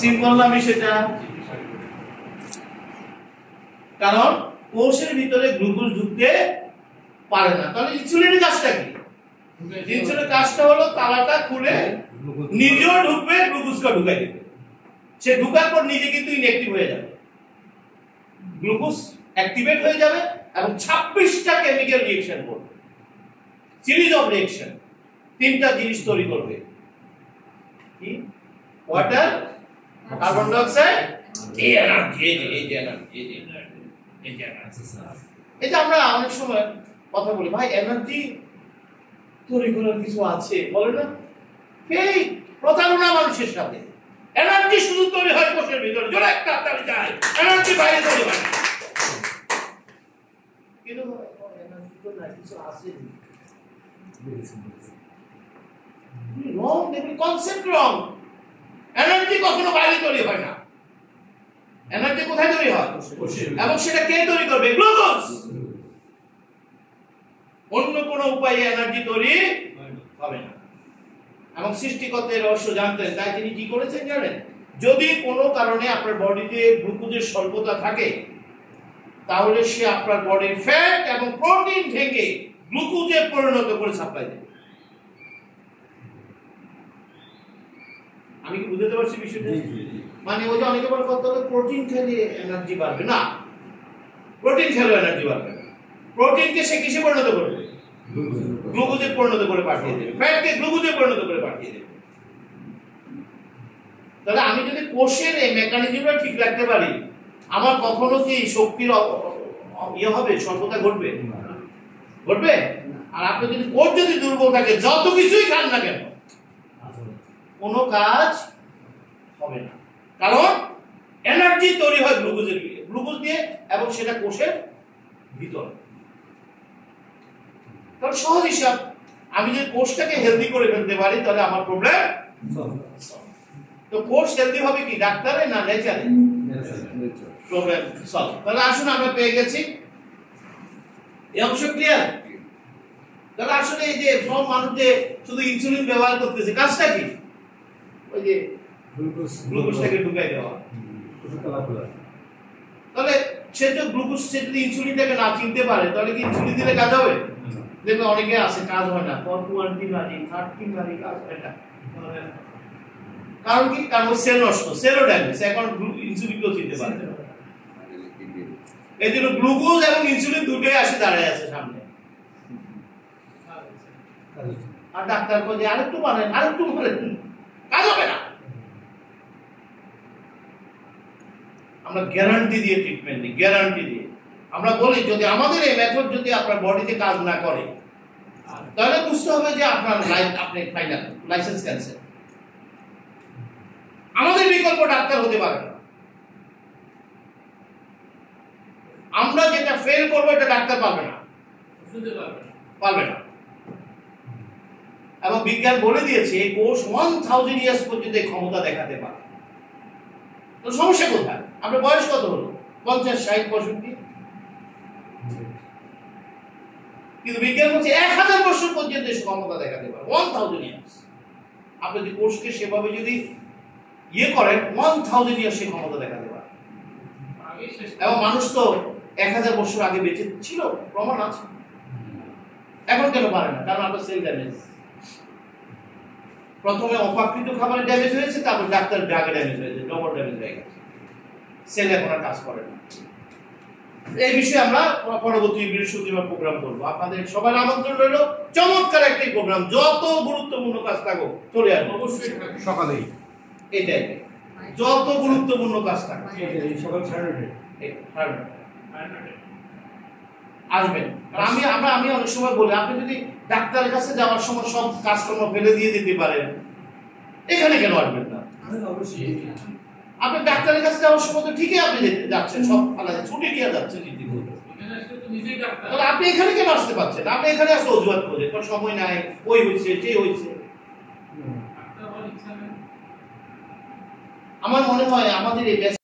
Simple না বিষয়টা, কারণ কোষের ভিতরে গ্লুকোজ ঢুকতে পারে না। তাহলে ইনসুলিনের কাজটা কি? ইনসুলিনের কাজটা হলো তালাটা খুলে নিজেও ঢুকবে, গ্লুকোজকে ঢুকাই দিবে। সে ঢুকার পর নিজে কিন্তু ইনঅ্যাক্টিভ হয়ে যাবে, গ্লুকোজ অ্যাক্টিভেট হয়ে যাবে এবং 26টা কেমিক্যাল রিঅ্যাকশন করবে, সিরিজ অফ রিঅ্যাকশন, তিনটা জিনিস তৈরি করবে। কি? ওয়াটার, কার্বন ডাই অক্সাইড, এটা আমরা অনেক সময় কথা বলি, ভাই এনার্জি তৈরি করার কিছু আছে, বলে না? এই প্রতারণা মানুষের সাথে। এনার্জি শুধু তৈরি হয় কোষের ভিতরে, জোরে একটা হাততালি চাই, এনার্জি বাইরে তৈরি হয় না। কিন্তু এনার্জি তো না, কিছু আছে। রং, দেখুন কনসেপ্ট রং। এনার্জি কখনো বাইরে তৈরি হয় না। এনার্জি কোথায় তৈরি হয়? এবং সেটা কে তৈরি করবে? গ্লুকোজ। অন্য কোনো উপায়ে এনার্জি তৈরি হবে না। এবং সৃষ্টিকর্তার রহস্য জানতেন, তাই তিনি কি করেছেন জানেন? যদি কোনো কারণে আপনার বডিতে গ্লুকোজের স্বল্পতা থাকে, তাহলে সে আপনার বডির ফ্যাট এবং প্রোটিন থেকে গ্লুকোজে পরিণত করে সাপ্লাই দেবে। আমি কি বুঝতে পারছি বিষয়টা? মানে ওই যে অনেকে বলে কত প্রোটিন খেলে এনার্জি বাড়বে, না, প্রোটিন খেলে এনার্জি বাড়বে না। প্রোটিনকে সে কিসে পরিণত করবে? গ্লুকোজে পরিণত করে পাঠিয়ে দেবে, ফ্যাটকে গ্লুকোজে পরিণত করে পাঠিয়ে দেবে। তাহলে আমি যদি কোষের এই মেকানিজমটা ঠিক রাখতে পারি, আমার কখনো কি শক্তির ইয়ে হবে, স্বল্পতা ঘটবে? ঘটবে? আর আপনি যদি কোষ যদি দুর্বল থাকে, যত কিছুই খান না কেন, কোনো কাজ হবে না। কারণ এনার্জি তৈরি হয় গ্লুকোজ দিয়ে, এবং সেটা কোষের ভিতরে। কারণ সহজ হিসাব, আমি যদি কোষটাকে হেলদি করে ফেলতে পারি, তাহলে আমার প্রবলেম সলভ। তো কোষ হেলদি হবে কি ডাক্তারে না নেচারে? Problem solve. তাহলে আসুন, আমরা পেয়ে গেছি এই অংশ ক্লিয়ার। তাহলে আসলে এই যে সব মানুষ যে শুধু ইনসুলিন ব্যবহার করতেছে, কাজটা কি? ওই যে গ্লুকোজটাকে ঢুকাই দেওয়া। তাহলে সে তো গ্লুকোজ, সে যদি ইনসুলিনটাকে না চিনতে পারে, তাহলে কি ইনসুলিন দিলে কাজ হবে? দেখবে অনেকে আছে কাজ হয় না, পর 20 মারি 30 মারি কাজ হয় না। কারণ কি? কারণ সেল নষ্ট, সেলও ড্যামেজ, এখন ইনসুলিনকেও চিনতে পারে। এই জন্য গ্লুকোজ এবং ইনসুলিন দুটোই আসে দাঁড়ায় আছে সামনে, আর ডাক্তার বলে আরেকটু মারেন, আরেকটু মারেন, কাজ হবে না। আমরা গ্যারান্টি দিয়ে ট্রিটমেন্ট দিই, গ্যারান্টি দিয়ে আমরা বলি, যদি আমাদের এই মেথড যদি আপনার বডিতে কাজ না করে, তাহলে বুঝতে হবে যে আপনার আপনি ফাইনাল লাইসেন্স ক্যান্সেল। আমাদের বিকল্প ডাক্তার হতে পারে না। আমরা যেটা ফেল করবো, এটা ডাক্তার পারবে না, পারবে না। এবং বিজ্ঞান বলে দিয়েছে এই কোষ 1000 ইয়ার্স পর্যন্ত এই ক্ষমতা দেখাতে পারে। তো সমস্যা কোথায়? আপনার বয়স কত হলো? 50, 60, 65। কিন্তু বিজ্ঞান বলছে 1000 বছর পর্যন্ত এই ক্ষমতা দেখাতে পারে, 1000 ইয়ার্স। আপনি যদি কোষকে সেভাবে যদি ইয়ে করেন, 1000 ইয়ার্স সে ক্ষমতা দেখাতে পারে। এবং মানুষ তো 1000 বছর আগে বেঁচে ছিল, প্রমাণ আছে। এখন কেন পারে না? কারণ আপনার সেল ড্যামেজ। প্রথমে অপাকৃত খাবারের ড্যামেজ হয়েছে, তারপর ডাক্তার ড্রাগে ড্যামেজ হয়েছে, ডবল ড্যামেজ হয়ে গেছে, সেল এখন আর কাজ করে না। এই বিষয়ে আমরা পরবর্তী বৃহস্পতিবার প্রোগ্রাম করবো। আপনাদের সবার আমন্ত্রণ রইল। চমৎকার একটি প্রোগ্রাম, যত গুরুত্বপূর্ণ কাজ থাকো চলে আসবে অবশ্যই সকালেই। এটাই যত গুরুত্বপূর্ণ কাজ থাকে সকাল 9:30 আসবেন। আমি অনেক সময় বলি, আপনি যদি ডাক্তারের কাছে যাওয়ার সময় সব কাজকর্ম ফেলে দিয়ে দিতে পারেন, এখানে কেন আসবেন না? আপনি ডাক্তারের কাছে যাওয়ার সময় তো ঠিকই আপনি যাচ্ছেন, সব আলাদা ছুটি নিয়ে যাচ্ছেন, আপনি এখানে কেন আসতে পারছেন? আপনি এখানে আসলে অজুহাত খোঁজেন, কারণ সময় নাই, ওই হয়েছে, যে হয়েছে। আমার মনে হয় আমাদের এই